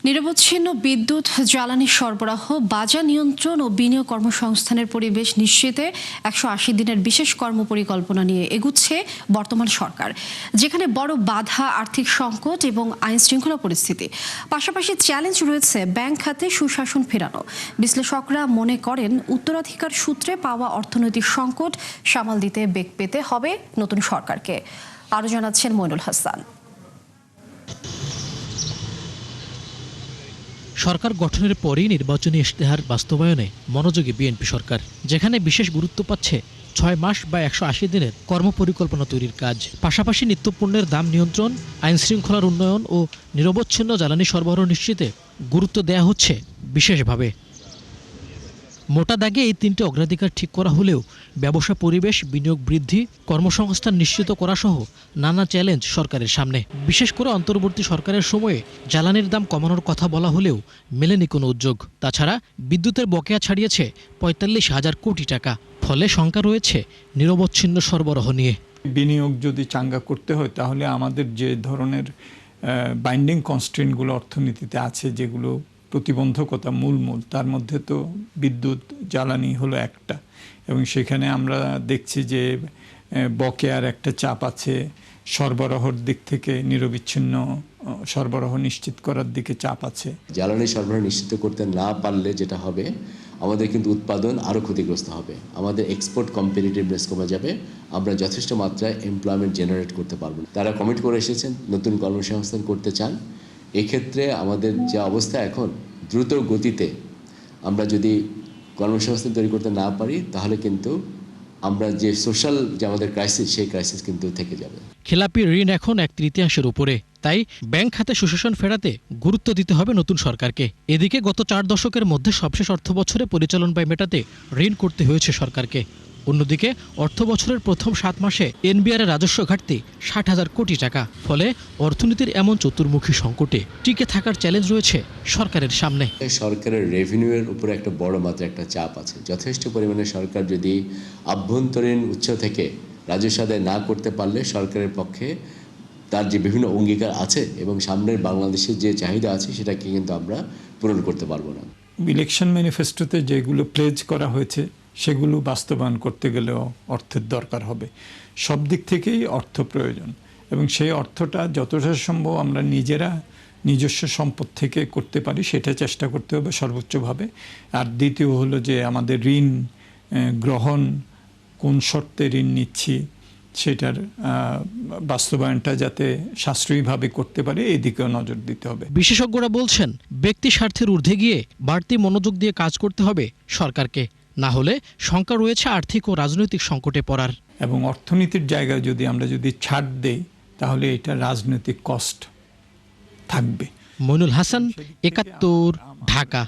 নিরবচ্ছিন্ন বিদ্যুৎ, জ্বালানি সরবরাহ, বাজার নিয়ন্ত্রণ ও বিনিয়োগ কর্মসংস্থানের পরিবেশ নিশ্চিতে ১৮০ দিনের বিশেষ কর্মপরিকল্পনা নিয়ে এগুচ্ছে বর্তমান সরকার, যেখানে বড় বাধা আর্থিক সংকট এবং আইন শৃঙ্খলা পরিস্থিতি। পাশাপাশি চ্যালেঞ্জ রয়েছে ব্যাংক খাতে সুশাসন ফেরানো। বিশ্লেষকরা মনে করেন উত্তরাধিকার সূত্রে পাওয়া অর্থনৈতিক সংকট সামাল দিতে বেগ পেতে হবে নতুন সরকারকে। আরও জানাচ্ছেন মইনুল হাসান। সরকার গঠনের পরই নির্বাচনী ইশতেহার বাস্তবায়নে মনোযোগী বিএনপি সরকার, যেখানে বিশেষ গুরুত্ব পাচ্ছে ৬ মাস বা ১৮০ দিনের কর্মপরিকল্পনা তৈরির কাজ। পাশাপাশি নিত্যপণ্যের দাম নিয়ন্ত্রণ, আইন শৃঙ্খলার উন্নয়ন ও নিরবচ্ছিন্ন জ্বালানি সরবরাহ নিশ্চিতে গুরুত্ব দেয়া হচ্ছে বিশেষভাবে। মোটা দাগে এই তিনটি অগ্রাধিকার ঠিক করা হলেও ব্যবসা পরিবেশ, বিনিয়োগ বৃদ্ধি, কর্মসংস্থান নিশ্চিত করা সহ নানা চ্যালেঞ্জ সরকারের সামনে। বিশেষ করে অন্তর্বর্তী সরকারের সময়ে জ্বালানির দাম কমানোর কথা বলা হলেও মেলেনি কোনো উদ্যোগ। তাছাড়া বিদ্যুতের বকেয়া ছাড়িয়েছে ৪৫,০০০ কোটি টাকা। ফলে শঙ্কা রয়েছে নিরবচ্ছিন্ন সরবরাহ নিয়ে। বিনিয়োগ যদি চাঙ্গা করতে হয় তাহলে আমাদের যে ধরনের বাইন্ডিং কনস্ট্রেন্টগুলো অর্থনীতিতে আছে, যেগুলো প্রতিবন্ধকতা মূল তার মধ্যে তো বিদ্যুৎ, জ্বালানি হলো একটা, এবং সেখানে আমরা দেখছি যে বকেয়ার একটা চাপ আছে, সরবরাহর দিক থেকে নিরবিচ্ছিন্ন সরবরাহ নিশ্চিত করার দিকে চাপ আছে। জ্বালানি সরবরাহ নিশ্চিত করতে না পারলে যেটা হবে, আমাদের কিন্তু উৎপাদন আরও ক্ষতিগ্রস্ত হবে, আমাদের এক্সপোর্ট কম্পিটিটিভনেস কমে যাবে, আমরা যথেষ্ট মাত্রায় এমপ্লয়মেন্ট জেনারেট করতে পারবো না। তারা কমিট করে এসেছেন নতুন কর্মসংস্থান করতে চান। এক্ষেত্রে আমাদের যে অবস্থা এখন, দ্রুত গতিতে আমরা যদি কর্মসংস্থান তৈরি করতে না পারি তাহলে কিন্তু আমরা যে সোশ্যাল যে আমাদের ক্রাইসিস, সেই ক্রাইসিস কিন্তু থেকে যাবে। খেলাপি ঋণ এখন 1/3 উপরে, তাই ব্যাংক খাতে সুশাসন ফেরাতে গুরুত্ব দিতে হবে নতুন সরকারকে। এদিকে গত ৪ দশকের মধ্যে সবশেষ অর্থ বছরে পরিচালন ব্যয় মেটাতে ঋণ করতে হয়েছে সরকারকে। অন্যদিকে অর্থ বছরের প্রথম 7 মাসে এনবিআর এর রাজস্ব ঘাটতি ৬০,০০০ কোটি টাকা। ফলে অর্থনীতির এমন চতুর্মুখী সংকটে টিকে থাকার চ্যালেঞ্জ রয়েছে সরকারের সামনে। সরকারের রেভিনিউয়ের উপরে একটা বড় মাত্রা একটা চাপ আছে। যথেষ্ট পরিমাণে সরকার যদি আভ্যন্তরীণ উৎস থেকে রাজস্ব আদায় না করতে পারলে সরকারের পক্ষে তার যে বিভিন্ন অঙ্গীকার আছে এবং সামনের বাংলাদেশের যে চাহিদা আছে সেটাকে কিন্তু আমরা পূরণ করতে পারবো না। ইলেকশন ম্যানিফেস্টোতে যেগুলো প্লেজ করা হয়েছে সেগুলো বাস্তবায়ন করতে গেলেও অর্থের দরকার হবে। সব দিক থেকেই অর্থ প্রয়োজন, এবং সেই অর্থটা যতটা সম্ভব আমরা নিজেরা নিজস্ব সম্পদ থেকে করতে পারি সেটা চেষ্টা করতে হবে সর্বোচ্চভাবে। আর দ্বিতীয় হলো যে আমাদের ঋণ গ্রহণ, কোন শর্তে ঋণ নিচ্ছি সেটার বাস্তবায়নটা যাতে সাশ্রয়ীভাবে করতে পারে এই দিকেও নজর দিতে হবে। বিশেষজ্ঞরা বলছেন ব্যক্তি স্বার্থের ঊর্ধ্বে গিয়ে বাড়তি মনোযোগ দিয়ে কাজ করতে হবে সরকারকে, না হলে শঙ্কা রয়েছে আর্থিক ও রাজনৈতিক সংকটে পড়ার। এবং অর্থনীতির জায়গায় আমরা যদি ছাড় দেই তাহলে এটা রাজনৈতিক কষ্ট থাকবে। মইনুল হাসান, ৭১, ঢাকা।